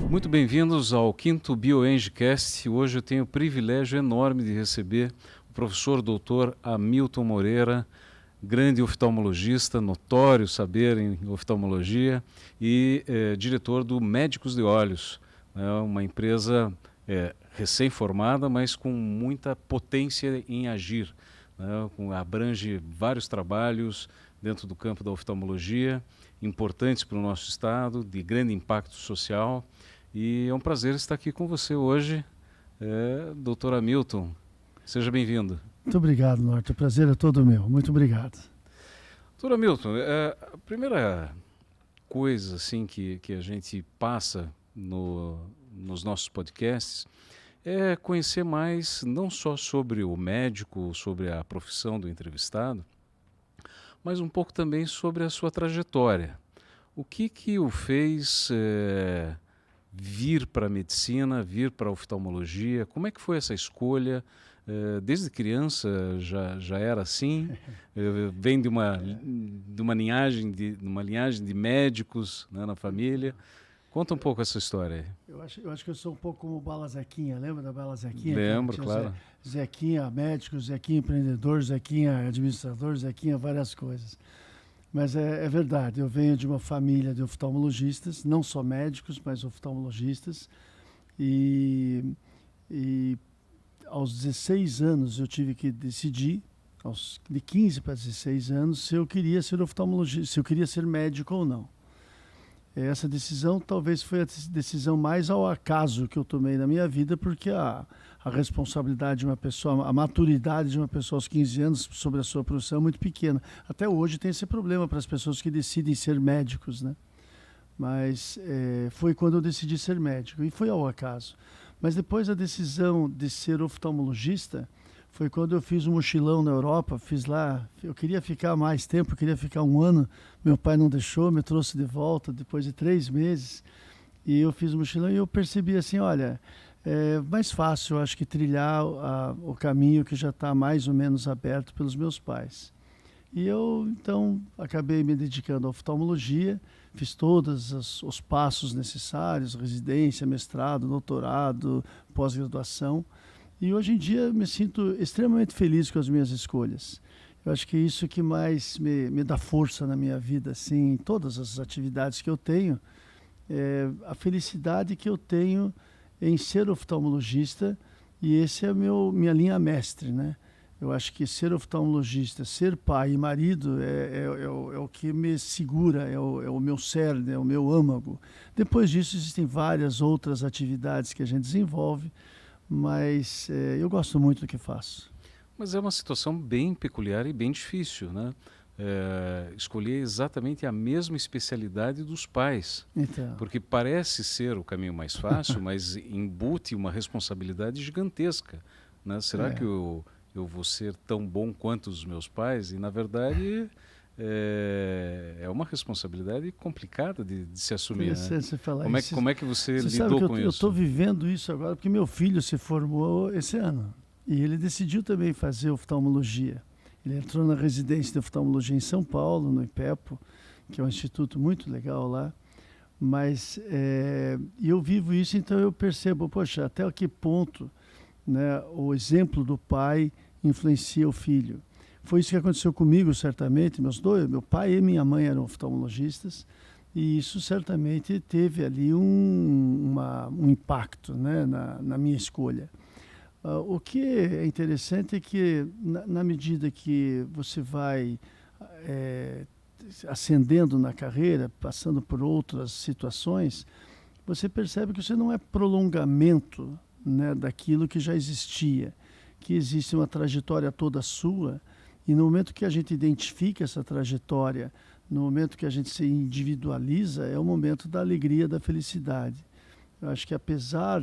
Muito bem-vindos ao 5º BioEngCast. Hoje eu tenho o privilégio enorme de receber o professor Dr. Hamilton Moreira, grande oftalmologista, notório saber em oftalmologia e diretor do Médicos de Olhos, uma empresa recém-formada, mas com muita potência em agir, abrange vários trabalhos dentro do campo da oftalmologia, importantes para o nosso estado, de grande impacto social. E é um prazer estar aqui com você hoje, Dr. Hamilton. Seja bem-vindo. Muito obrigado, Norton. O prazer é todo meu. Muito obrigado. Dr. Hamilton, a primeira coisa assim, que a gente passa nos nossos podcasts é conhecer mais não só sobre o médico, sobre a profissão do entrevistado, mas um pouco também sobre a sua trajetória. O que o fez vir para a medicina, vir para a oftalmologia? Como é que foi essa escolha? Desde criança já era assim? Vem de uma linhagem de médicos, né, na família? Conta um pouco essa história. Eu acho que eu sou um pouco como o Bala Zequinha. Lembra da Bala Zequinha? Lembro, claro. Zequinha médico, Zequinha empreendedor, Zequinha administrador, Zequinha várias coisas. Mas é verdade, eu venho de uma família de oftalmologistas, não só médicos, mas oftalmologistas. E aos 16 anos eu tive que decidir, de 15 para 16 anos, se eu queria ser oftalmologista, se eu queria ser médico ou não. Essa decisão talvez foi a decisão mais ao acaso que eu tomei na minha vida, porque a responsabilidade de uma pessoa, a maturidade de uma pessoa aos 15 anos sobre a sua profissão é muito pequena. Até hoje tem esse problema para as pessoas que decidem ser médicos, né? Mas foi quando eu decidi ser médico e foi ao acaso. Mas depois a decisão de ser oftalmologista foi quando eu fiz um mochilão na Europa, fiz lá, eu queria ficar mais tempo, eu queria ficar um ano, meu pai não deixou, me trouxe de volta depois de 3 meses, e eu fiz um mochilão e eu percebi assim, olha, é mais fácil, eu acho que trilhar o caminho que já está mais ou menos aberto pelos meus pais. E eu, então, acabei me dedicando à oftalmologia, fiz todos os passos necessários, residência, mestrado, doutorado, pós-graduação. E hoje em dia me sinto extremamente feliz com as minhas escolhas. Eu acho que é isso que mais me dá força na minha vida, assim, em todas as atividades que eu tenho, a felicidade que eu tenho em ser oftalmologista, e esse é minha linha mestre, né? Eu acho que ser oftalmologista, ser pai e marido é o que me segura, é o meu cerne, é o meu âmago. Depois disso existem várias outras atividades que a gente desenvolve, mas eu gosto muito do que faço. Mas é uma situação bem peculiar e bem difícil, né? Escolher exatamente a mesma especialidade dos pais, Então. Porque parece ser o caminho mais fácil, mas embute uma responsabilidade gigantesca, né? Será que eu vou ser tão bom quanto os meus pais? E na verdade é uma responsabilidade complicada de se assumir, né? Você falar como é que você sabe lidou que com eu isso? estou vivendo isso agora porque meu filho se formou esse ano e ele decidiu também fazer oftalmologia. Ele entrou na residência de oftalmologia em São Paulo, no IPEPO, que é um instituto muito legal lá. Mas eu vivo isso, então eu percebo, poxa, até que ponto, né, o exemplo do pai influencia o filho. Foi isso que aconteceu comigo, certamente. Meu pai e minha mãe eram oftalmologistas, e isso certamente teve ali um impacto, né, na minha escolha. O que é interessante é que, na medida que você vai ascendendo na carreira, passando por outras situações, você percebe que você não é prolongamento, né, daquilo que já existia, que existe uma trajetória toda sua, e no momento que a gente identifica essa trajetória, no momento que a gente se individualiza, é o momento da alegria, da felicidade. Eu acho que apesar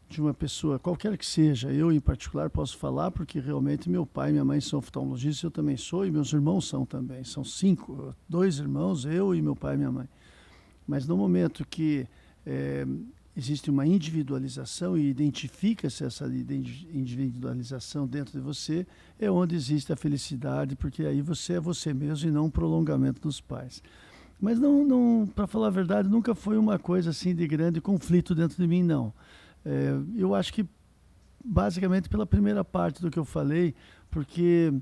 de uma pessoa, qualquer que seja, eu em particular posso falar, porque realmente meu pai e minha mãe são oftalmologistas, eu também sou, e meus irmãos são também. São 5, 2 irmãos, eu e meu pai e minha mãe. Mas no momento que existe uma individualização e identifica-se essa individualização dentro de você, é onde existe a felicidade, porque aí você é você mesmo e não um prolongamento dos pais. Mas não, para falar a verdade, nunca foi uma coisa assim de grande conflito dentro de mim, não. Eu acho que basicamente pela primeira parte do que eu falei, porque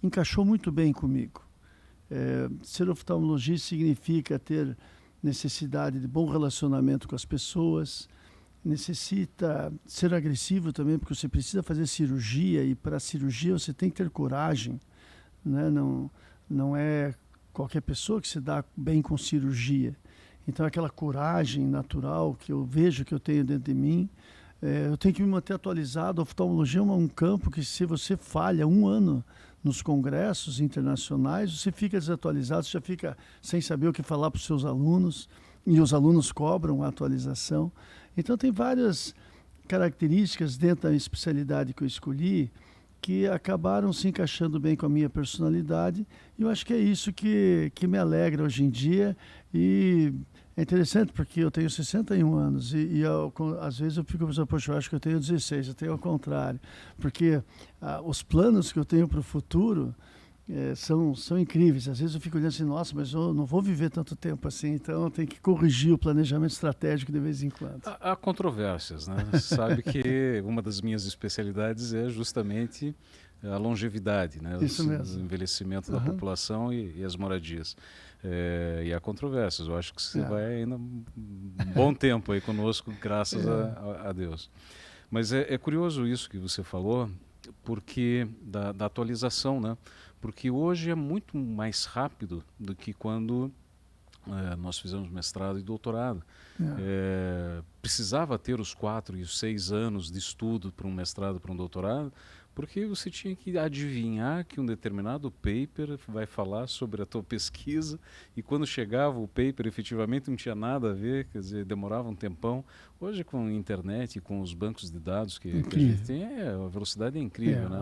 encaixou muito bem comigo. Ser oftalmologista significa ter necessidade de bom relacionamento com as pessoas, necessita ser agressivo também, porque você precisa fazer cirurgia, e para a cirurgia você tem que ter coragem, né? Não é qualquer pessoa que se dá bem com cirurgia. Então aquela coragem natural que eu vejo que eu tenho dentro de mim, eu tenho que me manter atualizado. A oftalmologia é um campo que, se você falha um ano nos congressos internacionais, você fica desatualizado, você já fica sem saber o que falar para os seus alunos, e os alunos cobram a atualização. Então tem várias características dentro da especialidade que eu escolhi que acabaram se encaixando bem com a minha personalidade, e eu acho que é isso que me alegra hoje em dia. E é interessante porque eu tenho 61 anos às vezes eu fico pensando, poxa, eu acho que eu tenho 16, eu tenho ao contrário, porque os planos que eu tenho para o futuro são incríveis. Às vezes eu fico olhando assim, nossa, mas eu não vou viver tanto tempo assim, então eu tenho que corrigir o planejamento estratégico de vez em quando. Há controvérsias, né? Você sabe que uma das minhas especialidades é justamente a longevidade, né? Isso mesmo. O envelhecimento da população e as moradias. E há controvérsias. Eu acho que você vai ainda um bom tempo aí conosco, graças a Deus. Mas é curioso isso que você falou, porque da atualização, né? Porque hoje é muito mais rápido do que quando nós fizemos mestrado e doutorado. Precisava ter os 4 e os 6 anos de estudo para um mestrado, para um doutorado, porque você tinha que adivinhar que um determinado paper vai falar sobre a tua pesquisa, e quando chegava o paper efetivamente não tinha nada a ver, quer dizer, demorava um tempão. Hoje, com a internet e com os bancos de dados que a gente tem, a velocidade é incrível, né?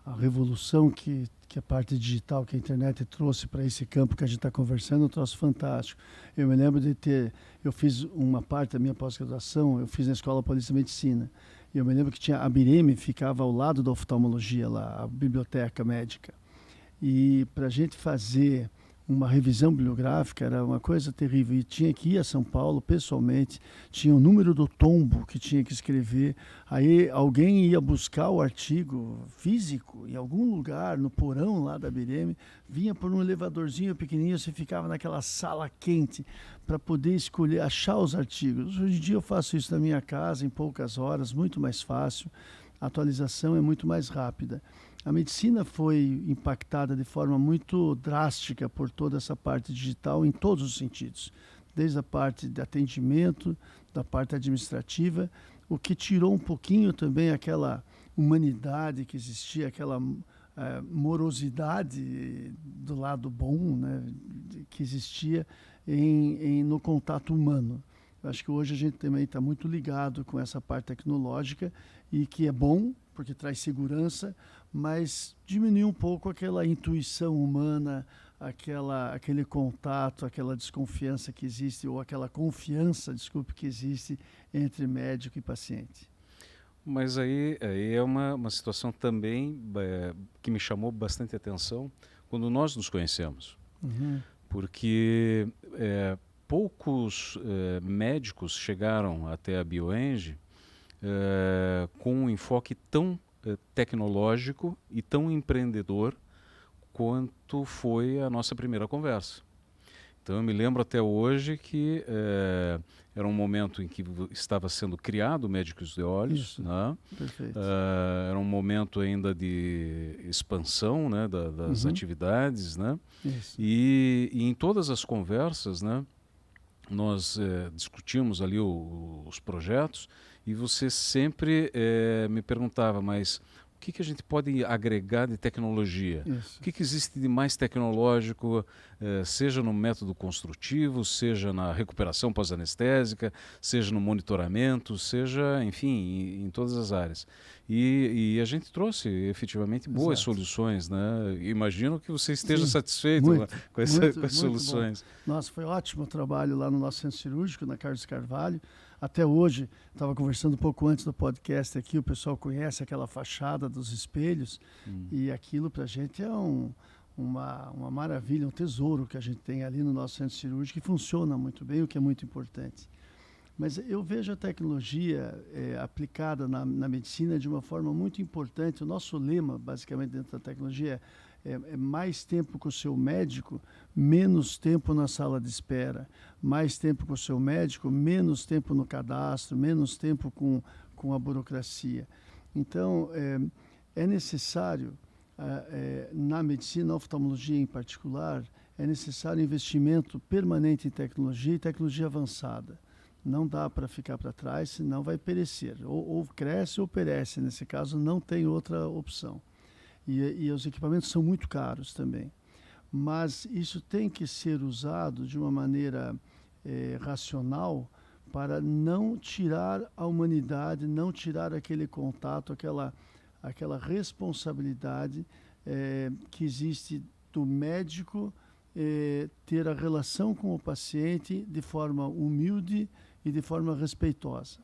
A revolução que a parte digital, que a internet trouxe para esse campo que a gente está conversando, é um troço fantástico. Eu me lembro eu fiz uma parte da minha pós-graduação, eu fiz na Escola Paulista de Medicina. E eu me lembro que tinha a Bireme, ficava ao lado da oftalmologia lá, a biblioteca médica. E para a gente fazer uma revisão bibliográfica era uma coisa terrível, e tinha que ir a São Paulo pessoalmente, tinha o número do tombo que tinha que escrever, aí alguém ia buscar o artigo físico em algum lugar, no porão lá da Bireme, vinha por um elevadorzinho pequenininho, você ficava naquela sala quente para poder escolher, achar os artigos. Hoje em dia eu faço isso na minha casa, em poucas horas, muito mais fácil, a atualização é muito mais rápida. A medicina foi impactada de forma muito drástica por toda essa parte digital em todos os sentidos, desde a parte de atendimento, da parte administrativa, o que tirou um pouquinho também aquela humanidade que existia, aquela morosidade do lado bom, né, que existia no contato humano. Eu acho que hoje a gente também está muito ligado com essa parte tecnológica, e que é bom, porque traz segurança, mas diminui um pouco aquela intuição humana, aquele contato, aquela desconfiança que existe, ou aquela confiança, desculpe, que existe entre médico e paciente. Mas aí é uma situação também que me chamou bastante atenção quando nós nos conhecemos. Porque poucos médicos chegaram até a Bioeng com um enfoque tão tecnológico e tão empreendedor quanto foi a nossa primeira conversa. Então eu me lembro até hoje que era um momento em que estava sendo criado o Médicos de Olhos, né? Perfeito. Era um momento ainda de expansão, né, das atividades, né? E em todas as conversas, né, nós discutimos ali os projetos, e você sempre me perguntava, mas o que a gente pode agregar de tecnologia? Isso. O que existe de mais tecnológico, seja no método construtivo, seja na recuperação pós-anestésica, seja no monitoramento, seja, enfim, em todas as áreas. E a gente trouxe efetivamente boas soluções, né? Imagino que você esteja satisfeito com as soluções. Bom. Nossa, foi ótimo o trabalho lá no nosso centro cirúrgico, na Carlos Carvalho. Até hoje, estava conversando um pouco antes do podcast aqui, o pessoal conhece aquela fachada dos espelhos, e aquilo para a gente é um uma maravilha, um tesouro que a gente tem ali no nosso centro cirúrgico, que funciona muito bem, o que é muito importante. Mas eu vejo a tecnologia aplicada na medicina de uma forma muito importante. O nosso lema, basicamente, dentro da tecnologia é mais tempo com o seu médico, menos tempo na sala de espera. Mais tempo com o seu médico, menos tempo no cadastro, menos tempo com a burocracia. Então, é necessário, na medicina, na oftalmologia em particular, é necessário investimento permanente em tecnologia e tecnologia avançada. Não dá para ficar para trás, senão vai perecer. Ou cresce ou perece. Nesse caso, não tem outra opção. E os equipamentos são muito caros também. Mas isso tem que ser usado de uma maneira racional para não tirar a humanidade, não tirar aquele contato, aquela responsabilidade que existe do médico ter a relação com o paciente de forma humilde e de forma respeitosa.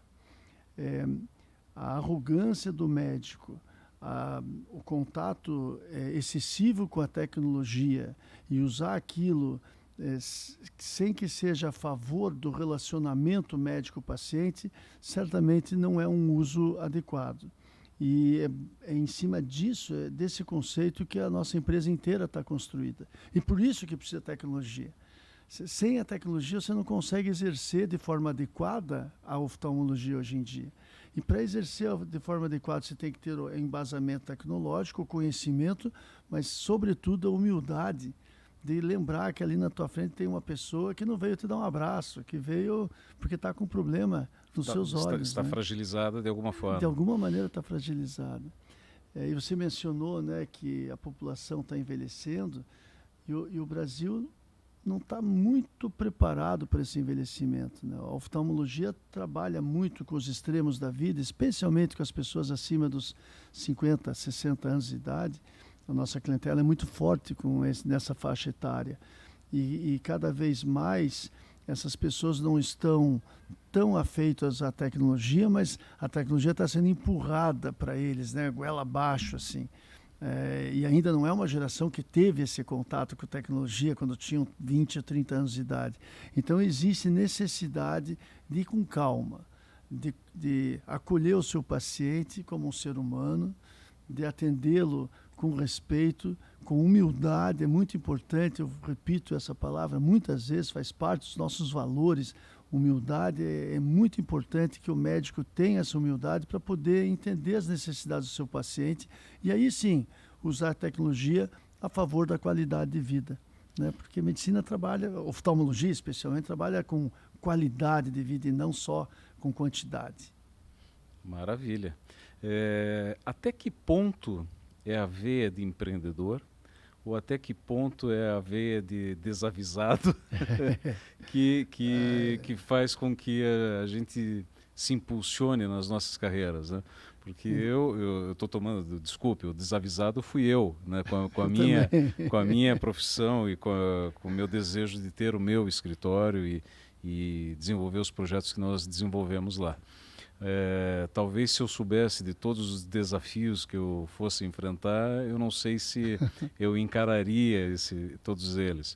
A arrogância do médico, o contato excessivo com a tecnologia e usar aquilo sem que seja a favor do relacionamento médico-paciente, certamente não é um uso adequado. E é em cima disso, desse conceito, que a nossa empresa inteira está construída. E por isso que precisa de tecnologia. Sem a tecnologia, você não consegue exercer de forma adequada a oftalmologia hoje em dia. E para exercer de forma adequada, você tem que ter o embasamento tecnológico, o conhecimento, mas, sobretudo, a humildade de lembrar que ali na tua frente tem uma pessoa que não veio te dar um abraço, que veio porque está com problema nos seus olhos. Está fragilizada de alguma forma. De alguma maneira está fragilizada. E você mencionou, né, que a população está envelhecendo e o Brasil não está muito preparado para esse envelhecimento, né? A oftalmologia trabalha muito com os extremos da vida, especialmente com as pessoas acima dos 50, 60 anos de idade. A nossa clientela é muito forte nessa faixa etária. E cada vez mais essas pessoas não estão tão afeitas à tecnologia, mas a tecnologia está sendo empurrada para eles, né? Goela abaixo, assim. E ainda não é uma geração que teve esse contato com tecnologia quando tinham 20 ou 30 anos de idade. Então existe necessidade de ir com calma, de acolher o seu paciente como um ser humano, de atendê-lo com respeito, com humildade. É muito importante, eu repito essa palavra muitas vezes, faz parte dos nossos valores. Humildade é muito importante que o médico tenha essa humildade para poder entender as necessidades do seu paciente e aí sim usar a tecnologia a favor da qualidade de vida, né? Porque a medicina trabalha, oftalmologia especialmente, trabalha com qualidade de vida e não só com quantidade. Maravilha. Até que ponto é a veia de empreendedor ou até que ponto é a veia de desavisado que faz com que a gente se impulsione nas nossas carreiras, né? Porque eu estou tomando, desculpe, o desavisado fui eu, né? Com a minha profissão e com o meu desejo de ter o meu escritório e desenvolver os projetos que nós desenvolvemos lá. Talvez se eu soubesse de todos os desafios que eu fosse enfrentar, eu não sei se eu encararia todos eles.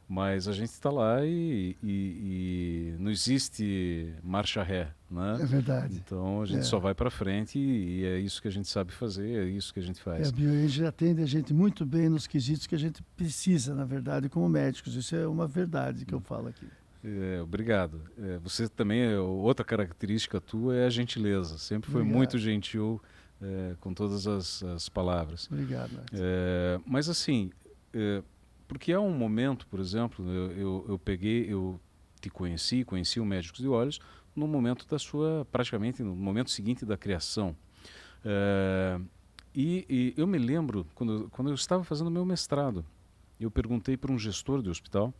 Mas a gente está lá e não existe marcha ré, né? É verdade. Então a gente só vai para frente e é isso que a gente sabe fazer, é isso que a gente faz. A BioAge atende a gente muito bem nos quesitos que a gente precisa, na verdade, como médicos. Isso é uma verdade que eu falo aqui. Obrigado. Você também, outra característica tua é a gentileza. Sempre foi muito gentil com todas as palavras. Obrigado. Mas assim, porque há um momento, por exemplo, eu te conheci o Médicos de Olhos no momento praticamente no momento seguinte da criação. E eu me lembro, quando eu estava fazendo meu mestrado, eu perguntei para um gestor de hospital,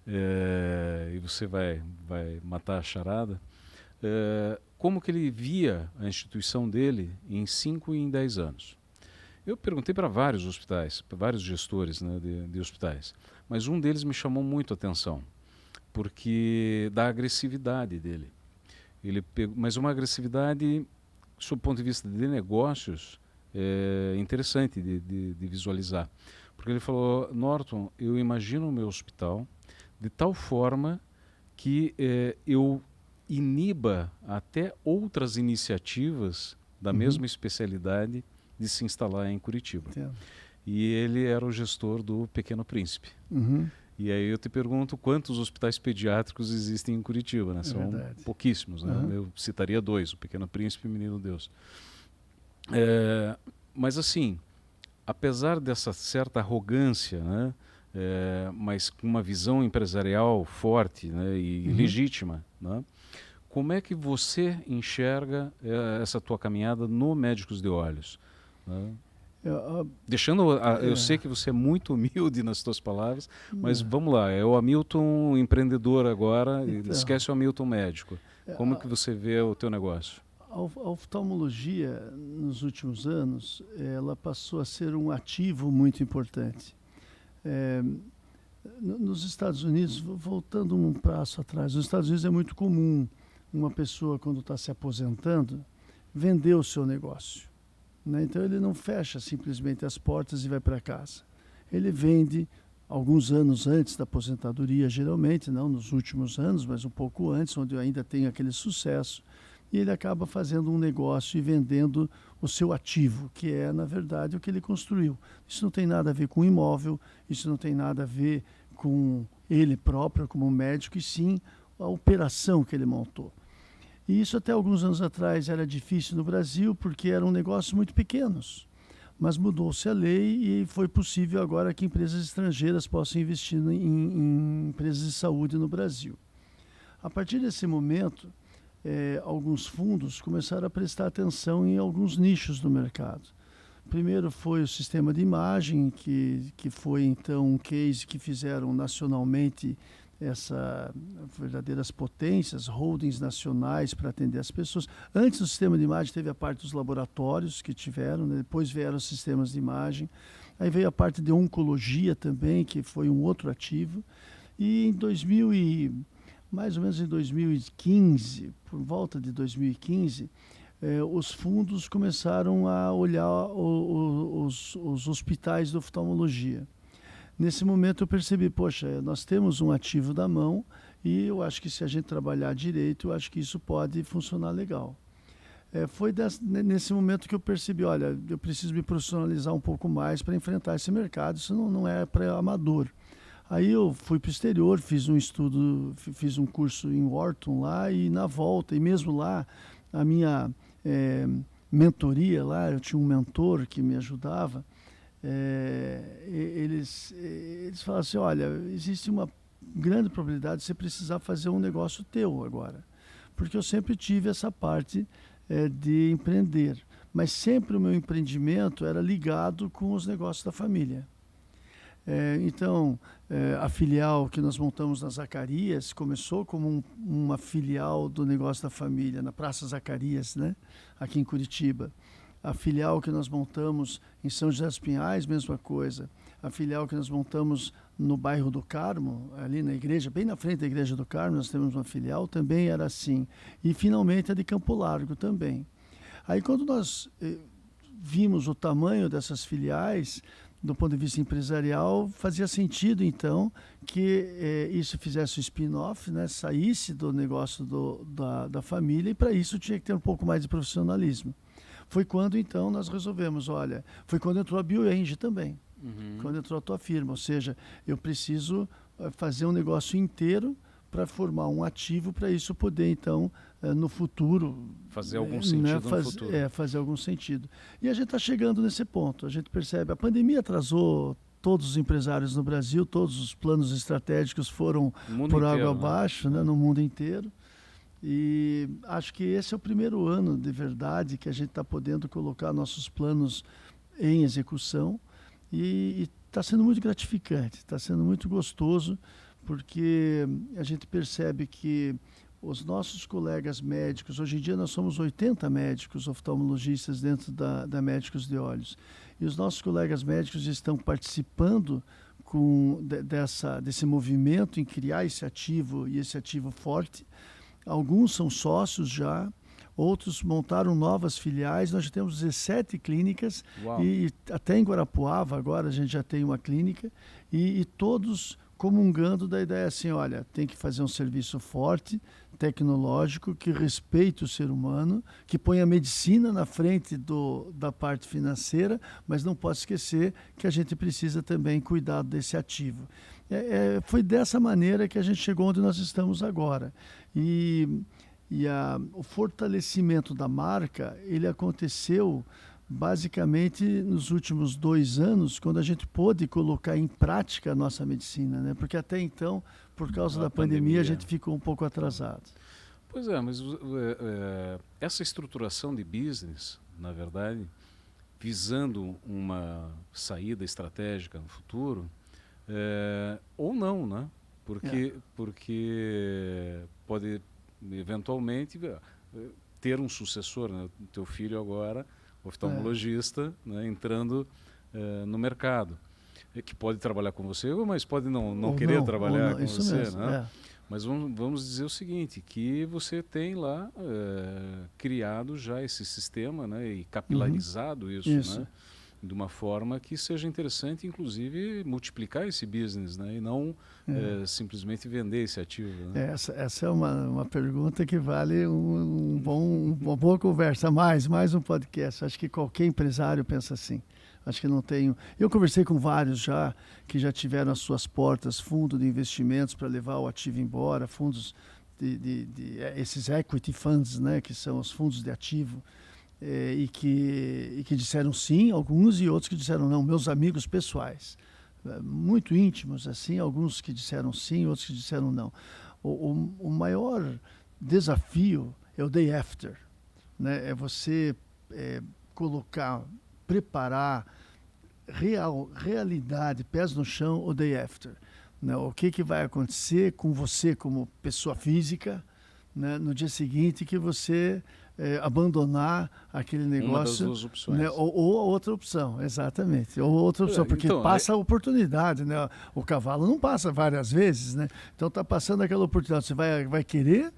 e você vai matar a charada, como que ele via a instituição dele em 5 e em 10 anos. Eu perguntei para vários hospitais, para vários gestores, né, de hospitais, mas um deles me chamou muito a atenção, porque da agressividade dele. Mas uma agressividade, sob o ponto de vista de negócios, interessante de visualizar. Porque ele falou, Norton, eu imagino o meu hospital de tal forma que eu iniba até outras iniciativas da mesma especialidade de se instalar em Curitiba. Entendo. E ele era o gestor do Pequeno Príncipe. E aí eu te pergunto quantos hospitais pediátricos existem em Curitiba, né? São pouquíssimos, né? Eu citaria 2, o Pequeno Príncipe e o Menino Deus. Mas assim, apesar dessa certa arrogância, né? Mas com uma visão empresarial forte, né? E legítima, né? Como é que você enxerga essa tua caminhada no Médicos de Olhos? Né? Eu sei que você é muito humilde nas suas palavras, mas vamos lá, é o Hamilton empreendedor agora, esquece o Hamilton médico. Como que você vê o teu negócio? A oftalmologia, nos últimos anos, ela passou a ser um ativo muito importante. Nos Estados Unidos, voltando um passo atrás, nos Estados Unidos é muito comum uma pessoa, quando está se aposentando, vender o seu negócio. Né? Então ele não fecha simplesmente as portas e vai para casa. Ele vende alguns anos antes da aposentadoria, geralmente, não nos últimos anos, mas um pouco antes, onde ainda tem aquele sucesso, e ele acaba fazendo um negócio e vendendo o seu ativo, que é, na verdade, o que ele construiu. Isso não tem nada a ver com imóvel, isso não tem nada a ver com ele próprio como médico, e sim a operação que ele montou. E isso até alguns anos atrás era difícil no Brasil, porque eram negócios muito pequenos. Mas mudou-se a lei e foi possível agora que empresas estrangeiras possam investir em empresas de saúde no Brasil. A partir desse momento, alguns fundos começaram a prestar atenção em alguns nichos do mercado. Primeiro foi o sistema de imagem, que foi então um case que fizeram nacionalmente verdadeiras potências, holdings nacionais para atender as pessoas. Antes do sistema de imagem teve a parte dos laboratórios que tiveram, né? Depois vieram os sistemas de imagem. Aí veio a parte de oncologia também, que foi um outro ativo. E mais ou menos em 2015, por volta de 2015, os fundos começaram a olhar os hospitais de oftalmologia. Nesse momento eu percebi, poxa, nós temos um ativo da mão e eu acho que se a gente trabalhar direito, eu acho que isso pode funcionar legal. Foi nesse momento que eu percebi, olha, eu preciso me profissionalizar um pouco mais para enfrentar esse mercado, isso não é para amador. Aí eu fui para o exterior, fiz um estudo, fiz um curso em Wharton lá e na volta, e mesmo lá, a minha mentoria lá, eu tinha um mentor que me ajudava, eles falaram assim, olha, existe uma grande probabilidade de você precisar fazer um negócio teu agora. Porque eu sempre tive essa parte de empreender. Mas sempre o meu empreendimento era ligado com os negócios da família. Então, a filial que nós montamos na Zacarias começou como uma filial do negócio da família, na Praça Zacarias, né? Aqui em Curitiba. A filial que nós montamos em São José dos Pinhais, mesma coisa. A filial que nós montamos no bairro do Carmo, ali na igreja, bem na frente da igreja do Carmo, nós temos uma filial, também era assim. E finalmente a de Campo Largo também. Aí quando nós vimos o tamanho dessas filiais, do ponto de vista empresarial, fazia sentido então que isso fizesse o spin-off, né, saísse do negócio da família, e para isso tinha que ter um pouco mais de profissionalismo. Foi quando, então, nós resolvemos, olha, foi quando entrou a BioEng também, quando entrou a tua firma, ou seja, eu preciso fazer um negócio inteiro para formar um ativo para isso poder, então, no futuro... Fazer algum sentido no futuro. Fazer algum sentido. E a gente está chegando nesse ponto, a gente percebe, a pandemia atrasou todos os empresários no Brasil, todos os planos estratégicos foram por água abaixo, né, no mundo inteiro. E acho que esse é o primeiro ano de verdade que a gente está podendo colocar nossos planos em execução e está sendo muito gratificante, está sendo muito gostoso, porque a gente percebe que os nossos colegas médicos, hoje em dia nós somos 80 médicos oftalmologistas dentro da Médicos de Olhos, e os nossos colegas médicos estão participando desse movimento em criar esse ativo e esse ativo forte. Alguns são sócios já, outros montaram novas filiais, nós já temos 17 clínicas, Uau. e até em Guarapuava agora a gente já tem uma clínica, e todos comungando da ideia assim, olha, tem que fazer um serviço forte, tecnológico, que respeite o ser humano, que põe a medicina na frente da parte financeira, mas não pode esquecer que a gente precisa também cuidar desse ativo. Foi dessa maneira que a gente chegou onde nós estamos agora. O fortalecimento da marca, ele aconteceu basicamente nos últimos 2 anos, quando a gente pôde colocar em prática a nossa medicina, né? Porque até então, por causa da pandemia, a gente ficou um pouco atrasado. Pois é, mas essa estruturação de business, na verdade, visando uma saída estratégica no futuro, ou não, né? Porque pode eventualmente ter um sucessor, né? O teu filho agora, oftalmologista, né? Entrando no mercado, que pode trabalhar com você, mas pode não querer trabalhar com você, mesmo, né? Mas vamos dizer o seguinte, que você tem lá criado já esse sistema, né? E capilarizado isso. Né? De uma forma que seja interessante, inclusive, multiplicar esse business, né? E não simplesmente vender esse ativo. Né? Essa é uma pergunta que vale uma boa conversa, mais um podcast. Acho que qualquer empresário pensa assim. Acho que não tenho... Eu conversei com vários já, que já tiveram as suas portas, fundo de investimentos para levar o ativo embora, fundos esses equity funds, né? Que são os fundos de ativo, e que disseram sim, alguns, e outros que disseram não, meus amigos pessoais, muito íntimos, assim, alguns que disseram sim, outros que disseram não. O maior desafio é o day after, né? É você preparar realidade, pés no chão, o day after. Né? O que vai acontecer com você como pessoa física, né? No dia seguinte que você abandonar aquele negócio. Uma das duas opções. Né? Ou a outra opção, exatamente. Ou outra opção, porque então, passa a oportunidade. Né? O cavalo não passa várias vezes, né? Então está passando aquela oportunidade. Você vai querer,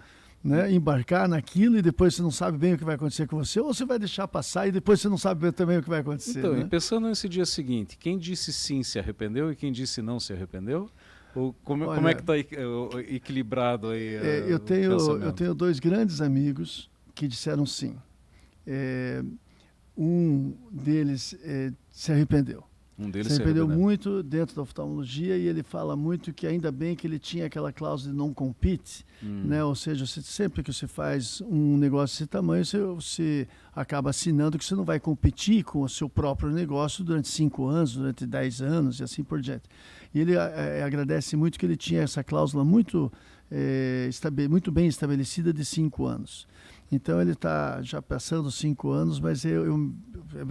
né, embarcar naquilo e depois você não sabe bem o que vai acontecer com você, ou você vai deixar passar e depois você não sabe também o que vai acontecer. Então, né? E pensando nesse dia seguinte, quem disse sim se arrependeu e quem disse não se arrependeu? Ou como é que está equilibrado aí? Eu tenho 2 grandes amigos que disseram sim. Um deles se arrependeu. Se arrependeu muito dentro da oftalmologia, e ele fala muito que ainda bem que ele tinha aquela cláusula de não compete, né? Ou seja, sempre que você faz um negócio desse tamanho, você acaba assinando que você não vai competir com o seu próprio negócio durante 5 anos, durante 10 anos e assim por diante. E ele agradece muito que ele tinha essa cláusula muito bem estabelecida de 5 anos. Então ele está já passando 5 anos, mas é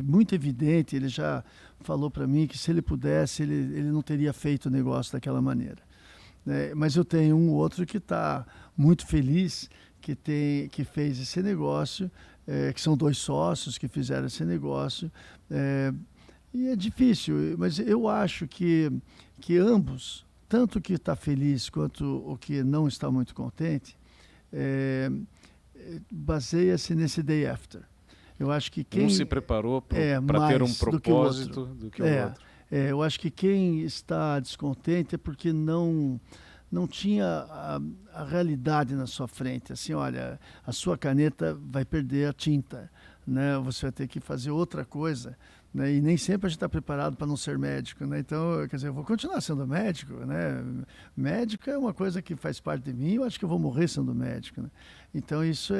muito evidente, ele já falou para mim que se ele pudesse, ele não teria feito o negócio daquela maneira. Mas eu tenho um outro que está muito feliz, que fez esse negócio, que são 2 sócios que fizeram esse negócio. E é difícil, mas eu acho que ambos, tanto o que está feliz quanto o que não está muito contente, baseia-se nesse day after. Eu acho que quem... Um se preparou para ter um propósito do que o outro. Eu acho que quem está descontente é porque não tinha a realidade na sua frente. Assim, olha, a sua caneta vai perder a tinta, né? Você vai ter que fazer outra coisa. Né? E nem sempre a gente está preparado para não ser médico, né? Então, quer dizer, eu vou continuar sendo médico, né? Médico é uma coisa que faz parte de mim, eu acho que eu vou morrer sendo médico, né? Então, isso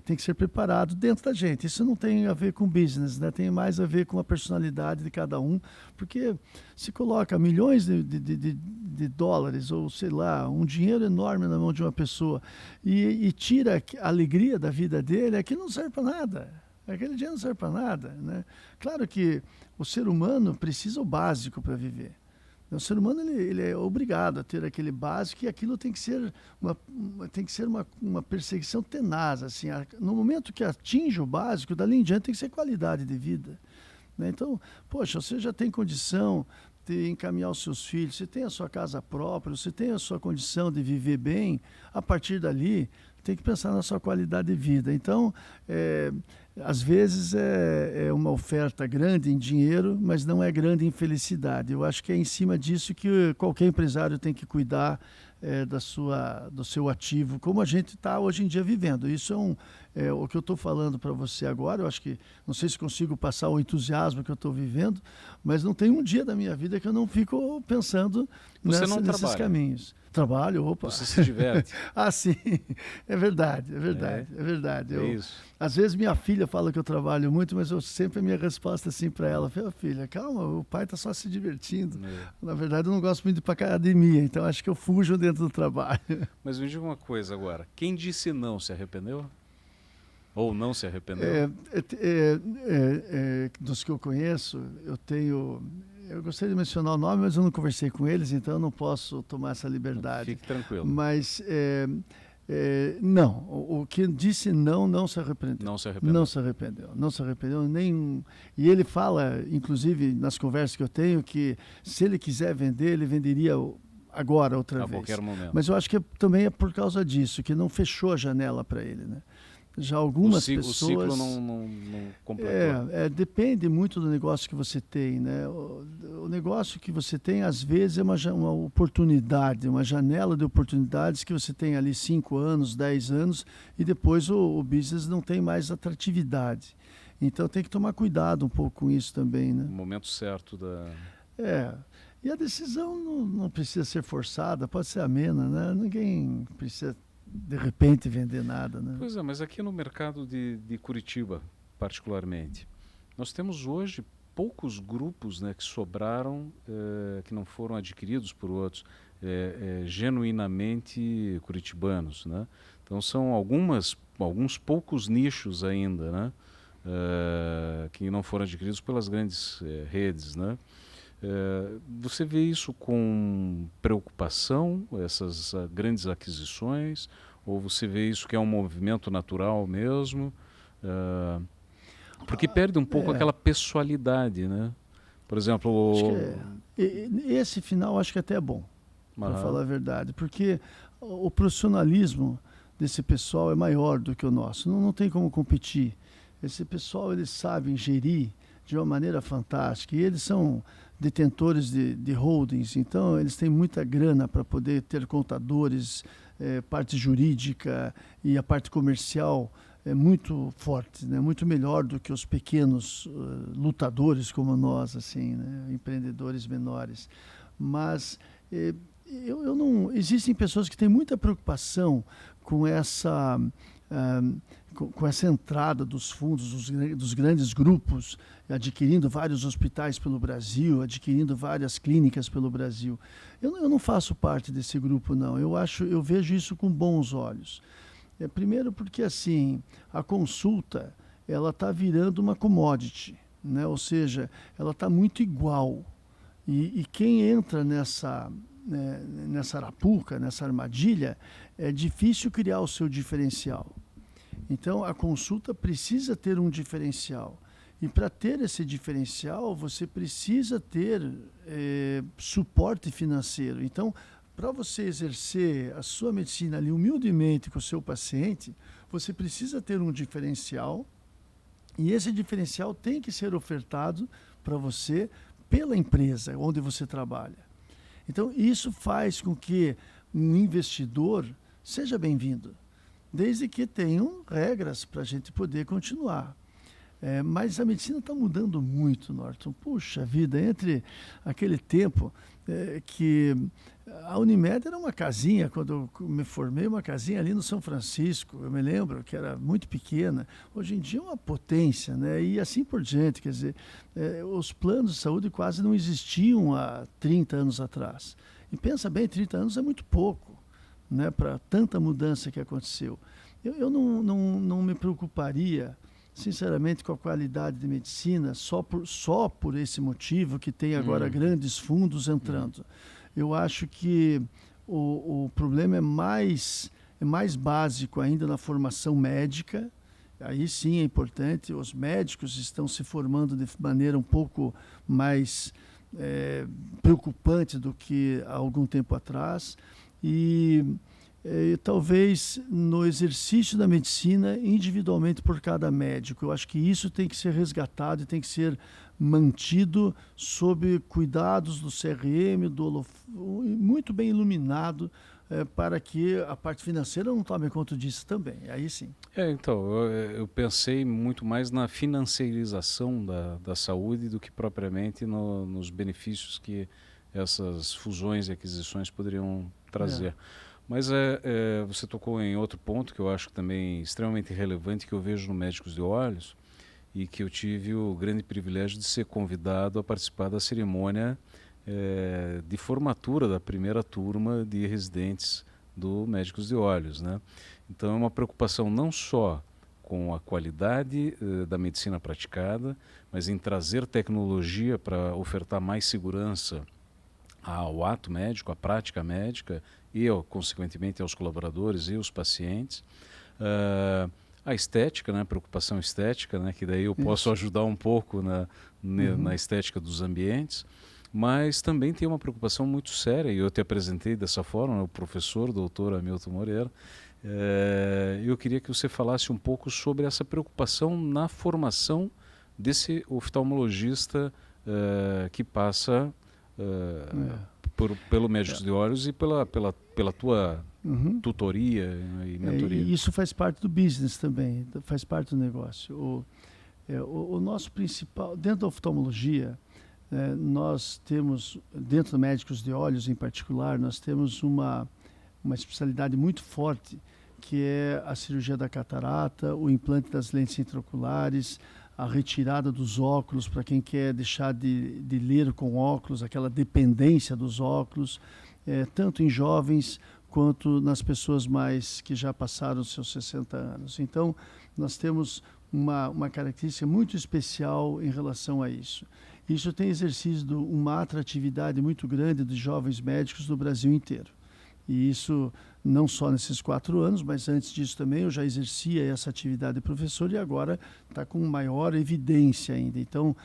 tem que ser preparado dentro da gente. Isso não tem a ver com business, né? Tem mais a ver com a personalidade de cada um, porque se coloca milhões de dólares, ou sei lá, um dinheiro enorme na mão de uma pessoa e tira a alegria da vida dele, aquilo não serve para nada. Aquele dinheiro não serve para nada, né? Claro que o ser humano precisa o básico para viver. O ser humano ele é obrigado a ter aquele básico, e aquilo tem que ser uma perseguição tenaz. Assim, no momento que atinge o básico, dali em diante tem que ser qualidade de vida. Né? Então, poxa, você já tem condição encaminhar os seus filhos, você tem a sua casa própria, você tem a sua condição de viver bem, a partir dali, tem que pensar na sua qualidade de vida. Então, às vezes é uma oferta grande em dinheiro, mas não é grande em felicidade. Eu acho que é em cima disso que qualquer empresário tem que cuidar do seu ativo, como a gente está hoje em dia vivendo. Isso o que eu estou falando para você agora. Eu acho que, não sei se consigo passar o entusiasmo que eu estou vivendo, mas não tem um dia da minha vida que eu não fico pensando nesses caminhos. Trabalho, opa. Você se diverte. Ah, sim. É verdade. Isso. Às vezes minha filha fala que eu trabalho muito, mas sempre a minha resposta assim para ela, filha, calma, o pai está só se divertindo. Na verdade, eu não gosto muito de ir para academia, então acho que eu fujo dentro do trabalho. Mas me diga uma coisa agora, quem disse não se arrependeu? Ou não se arrependeu? Dos que eu conheço, eu gostaria de mencionar o nome, mas eu não conversei com eles, então eu não posso tomar essa liberdade. Fique tranquilo. Mas não, o que disse não se arrependeu. Não se arrependeu. Não se arrependeu nem. E ele fala, inclusive nas conversas que eu tenho, que se ele quiser vender, ele venderia agora outra vez. A qualquer momento. Mas eu acho que também é por causa disso, que não fechou a janela para ele, né? Já algumas pessoas... O ciclo não completou. Depende muito do negócio que você tem, né? O negócio que você tem, às vezes, é uma oportunidade, uma janela de oportunidades que você tem ali 5 anos, 10 anos, e depois o business não tem mais atratividade. Então tem que tomar cuidado um pouco com isso também, né? O momento certo da... E a decisão não precisa ser forçada, pode ser amena, né? Ninguém precisa de repente vender nada, né? Pois é, mas aqui no mercado de Curitiba, particularmente, nós temos hoje poucos grupos, né, que sobraram, que não foram adquiridos por outros, genuinamente curitibanos, né? Então são alguns poucos nichos ainda, né, que não foram adquiridos pelas grandes redes, né? Você vê isso com preocupação, essas grandes aquisições, ou você vê isso que é um movimento natural mesmo? Porque perde um pouco aquela pessoalidade, né? Por exemplo... Esse final acho que até é bom, para falar a verdade, porque o profissionalismo desse pessoal é maior do que o nosso, não tem como competir. Esse pessoal, eles sabem gerir de uma maneira fantástica, e eles são detentores de holdings, então eles têm muita grana para poder ter contadores, parte jurídica e a parte comercial é muito forte, né? Muito melhor do que os pequenos lutadores como nós, assim, né? Empreendedores menores. Mas eu não... Existem pessoas que têm muita preocupação com essa entrada dos fundos, dos grandes grupos, adquirindo vários hospitais pelo Brasil, adquirindo várias clínicas pelo Brasil. Eu não faço parte desse grupo, não. Eu vejo isso com bons olhos. Primeiro porque, assim, a consulta, ela está virando uma commodity, né? Ou seja, ela está muito igual. E quem entra nessa arapuca, nessa armadilha, é difícil criar o seu diferencial. Então, a consulta precisa ter um diferencial. E para ter esse diferencial, você precisa ter suporte financeiro. Então, para você exercer a sua medicina ali humildemente com o seu paciente, você precisa ter um diferencial. E esse diferencial tem que ser ofertado para você pela empresa onde você trabalha. Então, isso faz com que um investidor seja bem-vindo, desde que tenham regras para a gente poder continuar. Mas a medicina está mudando muito, Norton. Puxa vida, entre aquele tempo que a Unimed era uma casinha, quando eu me formei, uma casinha ali no São Francisco, eu me lembro que era muito pequena. Hoje em dia é uma potência, né? E assim por diante, quer dizer, os planos de saúde quase não existiam há 30 anos atrás. E pensa bem, 30 anos é muito pouco, né, para tanta mudança que aconteceu. Eu não me preocuparia, sinceramente, com a qualidade de medicina só por esse motivo que tem agora grandes fundos entrando. Eu acho que o problema é mais básico ainda na formação médica. Aí sim é importante, os médicos estão se formando de maneira um pouco mais preocupante do que há algum tempo atrás. E talvez no exercício da medicina individualmente por cada médico. Eu acho que isso tem que ser resgatado e tem que ser mantido sob cuidados do CRM, muito bem iluminado, para que a parte financeira não tome conta disso também. Aí sim. Então, eu pensei muito mais na financiarização da saúde do que propriamente nos benefícios que essas fusões e aquisições poderiam trazer. Mas você tocou em outro ponto que eu acho também extremamente relevante, que eu vejo no Médicos de Olhos, e que eu tive o grande privilégio de ser convidado a participar da cerimônia de formatura da primeira turma de residentes do Médicos de Olhos, né? Então é uma preocupação não só com a qualidade da medicina praticada, mas em trazer tecnologia para ofertar mais segurança ao ato médico, à prática médica e, consequentemente, aos colaboradores e aos pacientes. A estética, né, a preocupação estética, né, que daí eu posso ajudar um pouco na estética dos ambientes, mas também tem uma preocupação muito séria, e eu te apresentei dessa forma, o professor, doutor Hamilton Moreira. Eu queria que você falasse um pouco sobre essa preocupação na formação desse oftalmologista que passa pelo Médicos de Olhos e pela tua tutoria e mentoria. E isso faz parte do business também, faz parte do negócio. O nosso principal, dentro da oftalmologia, nós temos, dentro do Médicos de Olhos em particular, nós temos uma especialidade muito forte, que é a cirurgia da catarata, o implante das lentes intraoculares, a retirada dos óculos para quem quer deixar de ler com óculos, aquela dependência dos óculos, tanto em jovens quanto nas pessoas que já passaram os seus 60 anos. Então, nós temos uma característica muito especial em relação a isso. Isso tem exercido uma atratividade muito grande de jovens médicos no Brasil inteiro. E isso não só nesses 4 anos, mas antes disso também eu já exercia essa atividade de professor e agora está com maior evidência ainda. Então,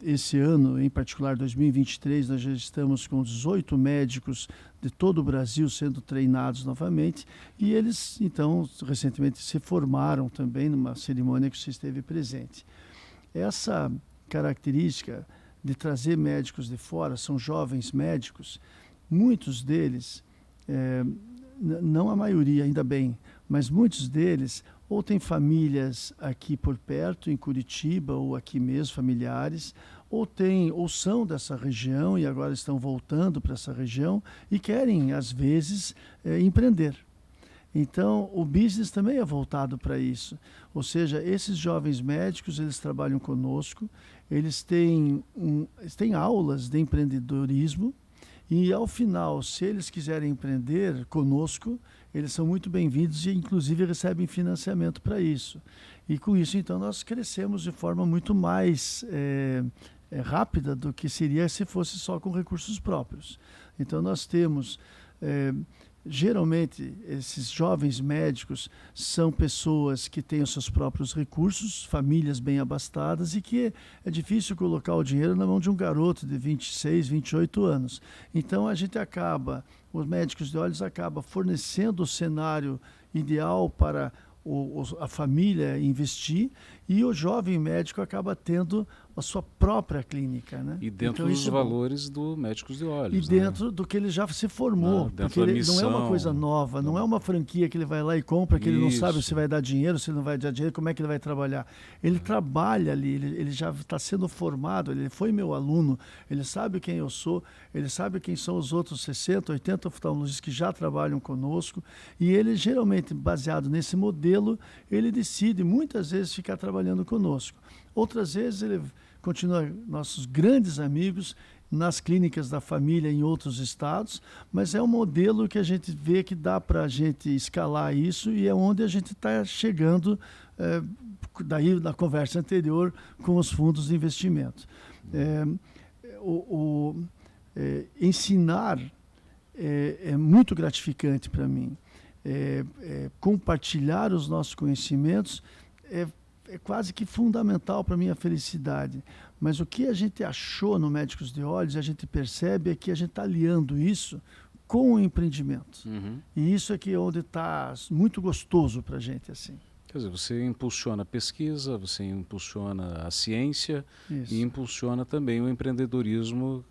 esse ano, em particular 2023, nós já estamos com 18 médicos de todo o Brasil sendo treinados novamente e eles, então, recentemente se formaram também numa cerimônia que você esteve presente. Essa característica de trazer médicos de fora, são jovens médicos, muitos deles... não a maioria, ainda bem, mas muitos deles ou têm famílias aqui por perto, em Curitiba, ou aqui mesmo, familiares, ou são dessa região e agora estão voltando para essa região e querem, às vezes, empreender. Então, o business também é voltado para isso. Ou seja, esses jovens médicos, eles trabalham conosco, eles têm aulas de empreendedorismo. E, ao final, se eles quiserem empreender conosco, eles são muito bem-vindos e, inclusive, recebem financiamento para isso. E, com isso, então, nós crescemos de forma muito mais rápida do que seria se fosse só com recursos próprios. Então, nós temos... geralmente, esses jovens médicos são pessoas que têm os seus próprios recursos, famílias bem abastadas e que é difícil colocar o dinheiro na mão de um garoto de 26, 28 anos. Então, os Médicos de Olhos acabam fornecendo o cenário ideal para a família investir e o jovem médico acaba tendo a sua própria clínica, né? E dentro dos valores do Médicos de Olhos. E dentro do que ele já se formou, porque não é uma coisa nova, não é uma franquia que ele vai lá e compra, que ele não sabe se vai dar dinheiro, se ele não vai dar dinheiro, como é que ele vai trabalhar. Ele trabalha ali, ele já está sendo formado, ele foi meu aluno, ele sabe quem eu sou, ele sabe quem são os outros 60, 80 oftalmologistas que já trabalham conosco, e ele geralmente, baseado nesse modelo, ele decide muitas vezes ficar trabalhando conosco. Outras vezes ele continua nossos grandes amigos nas clínicas da família em outros estados, mas é um modelo que a gente vê que dá para a gente escalar isso e é onde a gente está chegando, daí na conversa anterior, com os fundos de investimento. Ensinar é muito gratificante para mim. Compartilhar os nossos conhecimentos é quase que fundamental para a minha felicidade. Mas o que a gente achou no Médicos de Olhos, a gente percebe é que a gente está aliando isso com o empreendimento. Uhum. E isso é que é onde está muito gostoso para a gente, assim. Quer dizer, você impulsiona a pesquisa, você impulsiona a ciência Isso. e impulsiona também o empreendedorismo,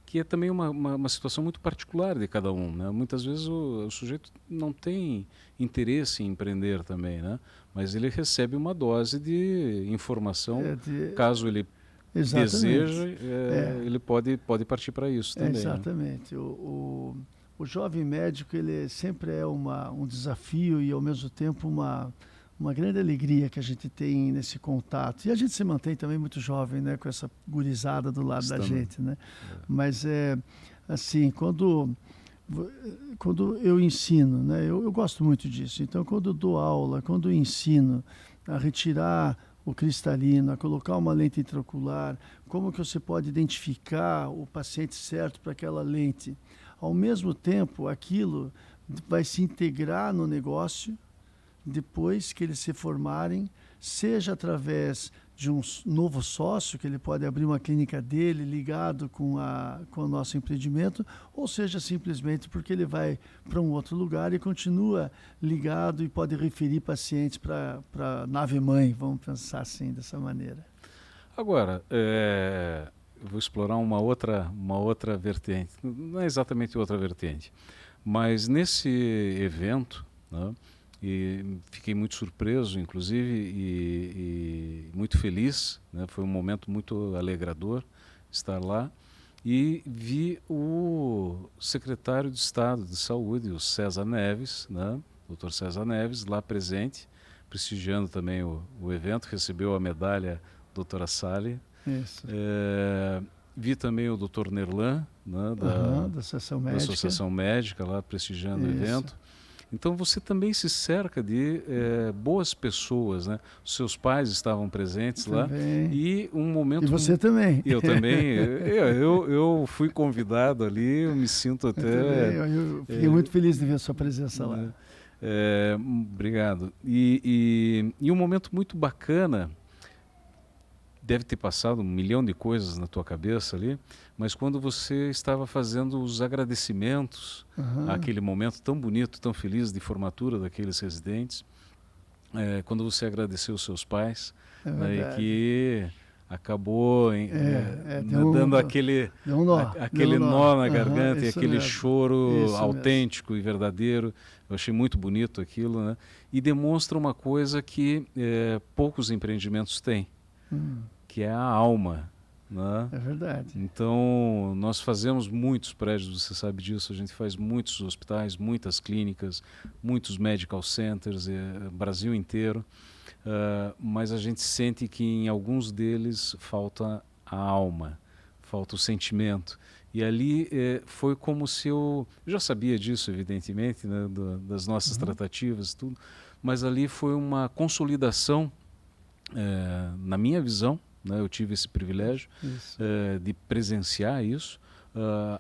que é também uma situação muito particular de cada um, né? Muitas vezes o sujeito não tem interesse em empreender também, né? Mas ele recebe uma dose de informação, caso ele deseja, ele pode partir para isso também. Exatamente. Né? O jovem médico, ele sempre é um desafio e, ao mesmo tempo, uma grande alegria que a gente tem nesse contato. E a gente se mantém também muito jovem, né, com essa gurizada do lado da gente, né? Mas, assim, quando eu ensino, né, eu gosto muito disso. Então, quando eu dou aula, quando eu ensino a retirar o cristalino, a colocar uma lente intraocular, como que você pode identificar o paciente certo para aquela lente? Ao mesmo tempo, aquilo vai se integrar no negócio depois que eles se formarem, seja através de um novo sócio, que ele pode abrir uma clínica dele ligado com o nosso empreendimento, ou seja simplesmente porque ele vai para um outro lugar e continua ligado e pode referir pacientes para a nave-mãe, vamos pensar assim, dessa maneira. Agora, eu vou explorar uma outra vertente, não é exatamente outra vertente, mas nesse evento, né, e fiquei muito surpreso, inclusive, e muito feliz, né, foi um momento muito alegrador estar lá, e vi o secretário de Estado de Saúde, o César Neves, né, Dr. César Neves, lá presente, prestigiando também o evento, recebeu a medalha doutora Sally. Isso. Vi também o Dr. Nerlan, né, da Associação Médica, lá prestigiando o evento. Então você também se cerca de boas pessoas, né? Os seus pais estavam presentes lá e um momento. E você também? Eu também. Eu fui convidado ali. Eu me sinto até. Eu fiquei muito feliz de ver a sua presença lá. Obrigado. E um momento muito bacana. Deve ter passado 1 milhão de coisas na tua cabeça ali, mas quando você estava fazendo os agradecimentos àquele momento tão bonito, tão feliz de formatura daqueles residentes, quando você agradeceu os seus pais, né, e que acabou dando aquele nó na garganta e aquele choro autêntico e verdadeiro. Eu achei muito bonito aquilo, né? E demonstra uma coisa que poucos empreendimentos têm. Que é a alma, né? É verdade. Então, nós fazemos muitos prédios, você sabe disso, a gente faz muitos hospitais, muitas clínicas, muitos medical centers, Brasil inteiro, mas a gente sente que em alguns deles falta a alma, falta o sentimento. E ali foi como se eu já sabia disso, evidentemente, né, das nossas tratativas e tudo, mas ali foi uma consolidação, na minha visão, né, eu tive esse privilégio de presenciar isso,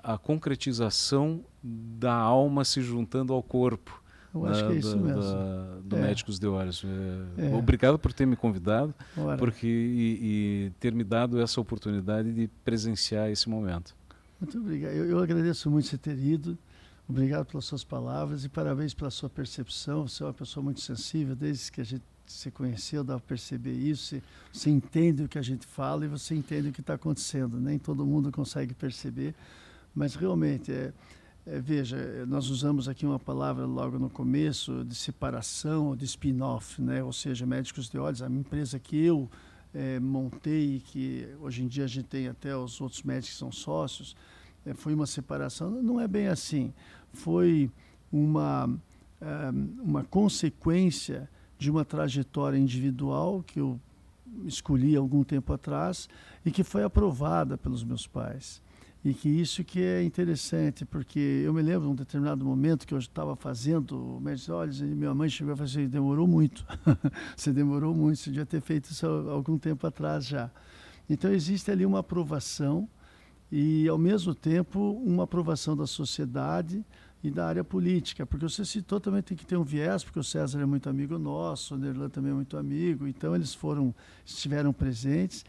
a concretização da alma se juntando ao corpo. Eu acho que é isso mesmo. Do Médicos de Olhos. Obrigado por ter me convidado e ter me dado essa oportunidade de presenciar esse momento. Muito obrigado. Eu agradeço muito você ter ido. Obrigado pelas suas palavras e parabéns pela sua percepção. Você é uma pessoa muito sensível, desde que a gente se conheceu, dá para perceber isso. Você entende o que a gente fala e você entende o que está acontecendo. Nem todo mundo consegue perceber, mas realmente, veja, nós usamos aqui uma palavra logo no começo, de separação, de spin-off, né? Ou seja, Médicos de Olhos, a empresa que eu montei, que hoje em dia a gente tem até os outros médicos que são sócios, foi uma separação. Não é bem assim. Foi uma consequência de uma trajetória individual que eu escolhi há algum tempo atrás e que foi aprovada pelos meus pais. E que isso que é interessante, porque eu me lembro de um determinado momento que eu estava fazendo o Médicos de Olhos e minha mãe chegou e falou assim: demorou muito, você demorou muito, você devia ter feito isso há algum tempo atrás já. Então existe ali uma aprovação e, ao mesmo tempo, uma aprovação da sociedade e da área política, porque você citou também tem que ter um viés, porque o César é muito amigo nosso, o Nerlan também é muito amigo, então eles estiveram presentes,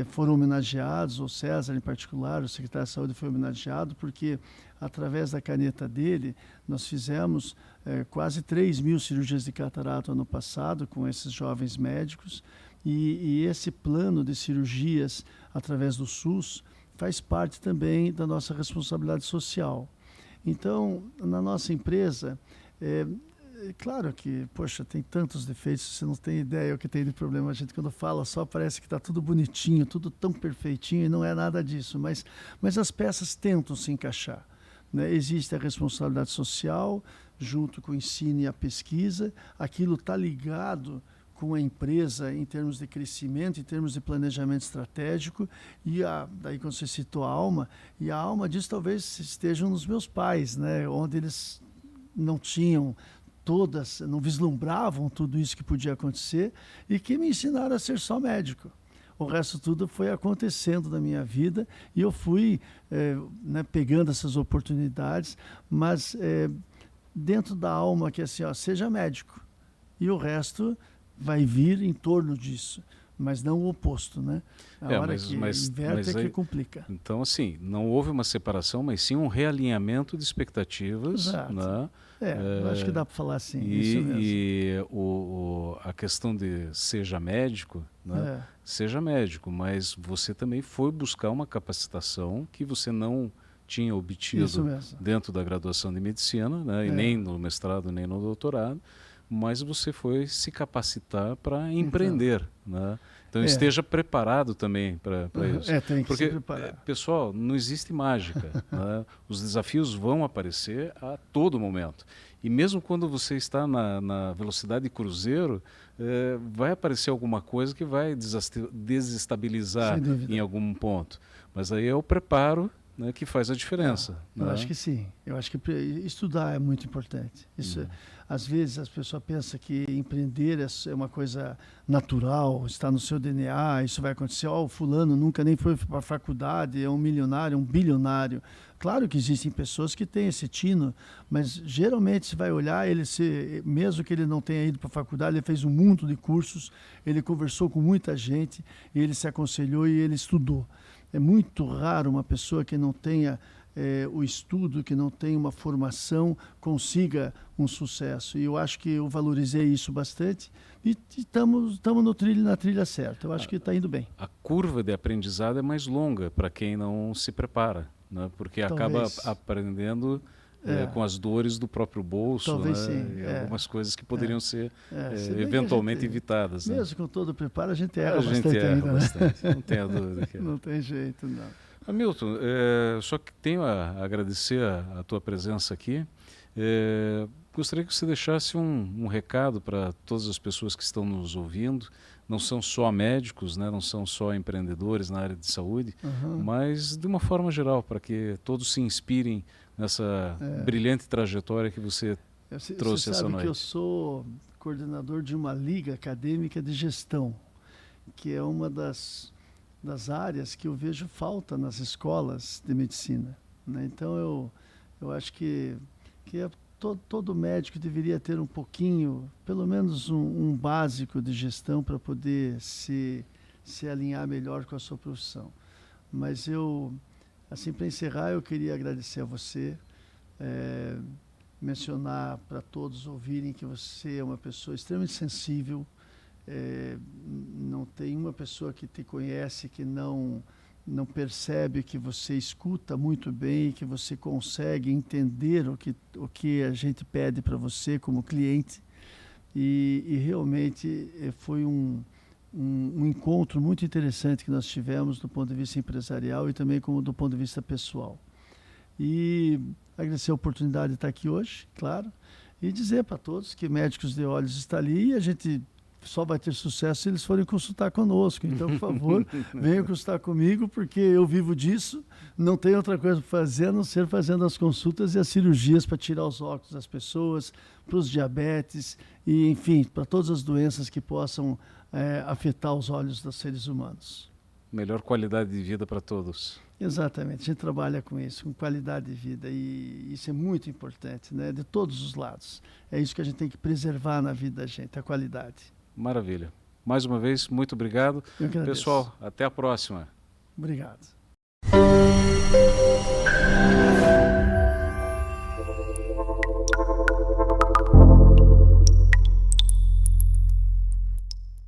foram homenageados, o César em particular, o secretário de Saúde foi homenageado, porque através da caneta dele, nós fizemos quase 3.000 cirurgias de catarata ano passado com esses jovens médicos, e esse plano de cirurgias através do SUS faz parte também da nossa responsabilidade social. Então, na nossa empresa, claro que, poxa, tem tantos defeitos, você não tem ideia o que tem de problema. A gente, quando fala só, parece que está tudo bonitinho, tudo tão perfeitinho, e não é nada disso. Mas as peças tentam se encaixar, né? Existe a responsabilidade social, junto com o ensino e a pesquisa. Aquilo está ligado com a empresa em termos de crescimento, em termos de planejamento estratégico, e daí quando você citou a alma, e a alma disso talvez estejam nos meus pais, né, onde eles não tinham não vislumbravam tudo isso que podia acontecer, e que me ensinaram a ser só médico. O resto tudo foi acontecendo na minha vida, e eu fui né, pegando essas oportunidades, mas dentro da alma que é assim, ó, seja médico, e o resto vai vir em torno disso, mas não o oposto, né? A hora que inverte é que complica. Então, assim, não houve uma separação, mas sim um realinhamento de expectativas. Exato. Né? Eu acho que dá para falar assim, isso mesmo. E a questão de seja médico, né? Seja médico, mas você também foi buscar uma capacitação que você não tinha obtido dentro da graduação de medicina, né? E nem no mestrado, nem no doutorado, mas você foi se capacitar para empreender, né? Então esteja preparado também para isso. Tem que porque, se preparar. Pessoal, não existe mágica. Né? Os desafios vão aparecer a todo momento. E mesmo quando você está na velocidade de cruzeiro, vai aparecer alguma coisa que vai desestabilizar em algum ponto. Mas aí é o preparo, né, que faz a diferença. Eu acho que sim. Eu acho que estudar é muito importante. Isso, às vezes as pessoas pensam que empreender é uma coisa natural, está no seu DNA, isso vai acontecer. O fulano nunca nem foi para a faculdade, é um milionário, um bilionário. Claro que existem pessoas que têm esse tino, mas geralmente você vai olhar, mesmo que ele não tenha ido para a faculdade, ele fez um mundo de cursos, ele conversou com muita gente, ele se aconselhou e ele estudou. É muito raro uma pessoa que não tenha o estudo, que não tenha uma formação, consiga um sucesso. E eu acho que eu valorizei isso bastante e estamos na trilha certa. Eu acho que está indo bem. A curva de aprendizado é mais longa para quem não se prepara, né? Porque acaba aprendendo com as dores do próprio bolso, talvez, né? sim. E algumas coisas que poderiam ser eventualmente evitadas. Né? Mesmo com todo o preparo, a gente erra bastante ainda. Bastante. Não tem a dúvida. Não tem jeito, não. Hamilton, só que tenho a agradecer a tua presença aqui. Gostaria que você deixasse um recado para todas as pessoas que estão nos ouvindo. Não são só médicos, né? Não são só empreendedores na área de saúde, mas de uma forma geral, para que todos se inspirem nessa brilhante trajetória que você trouxe essa noite. Você sabe que eu sou coordenador de uma liga acadêmica de gestão, que é uma das áreas que eu vejo falta nas escolas de medicina, né? Então eu acho que todo médico deveria ter um pouquinho, pelo menos um básico de gestão para poder se alinhar melhor com a sua profissão. Mas assim, para encerrar, eu queria agradecer a você, mencionar para todos ouvirem que você é uma pessoa extremamente sensível. Não tem uma pessoa que te conhece que não percebe que você escuta muito bem, que você consegue entender o que a gente pede para você como cliente. E realmente foi um encontro muito interessante que nós tivemos do ponto de vista empresarial e também como do ponto de vista pessoal. E agradecer a oportunidade de estar aqui hoje, claro, e dizer para todos que Médicos de Olhos está ali e a gente só vai ter sucesso se eles forem consultar conosco. Então, por favor, venham consultar comigo, porque eu vivo disso, não tenho outra coisa para fazer a não ser fazendo as consultas e as cirurgias para tirar os óculos das pessoas, para os diabetes e, enfim, para todas as doenças que possam afetar os olhos dos seres humanos. melhor qualidade de vida para todos. Exatamente, a gente trabalha com isso, com qualidade de vida, e isso é muito importante, né? De todos os lados. É isso que a gente tem que preservar na vida da gente, a qualidade. Maravilha. Mais uma vez, muito obrigado. Eu que agradeço. Pessoal, até a próxima. Obrigado.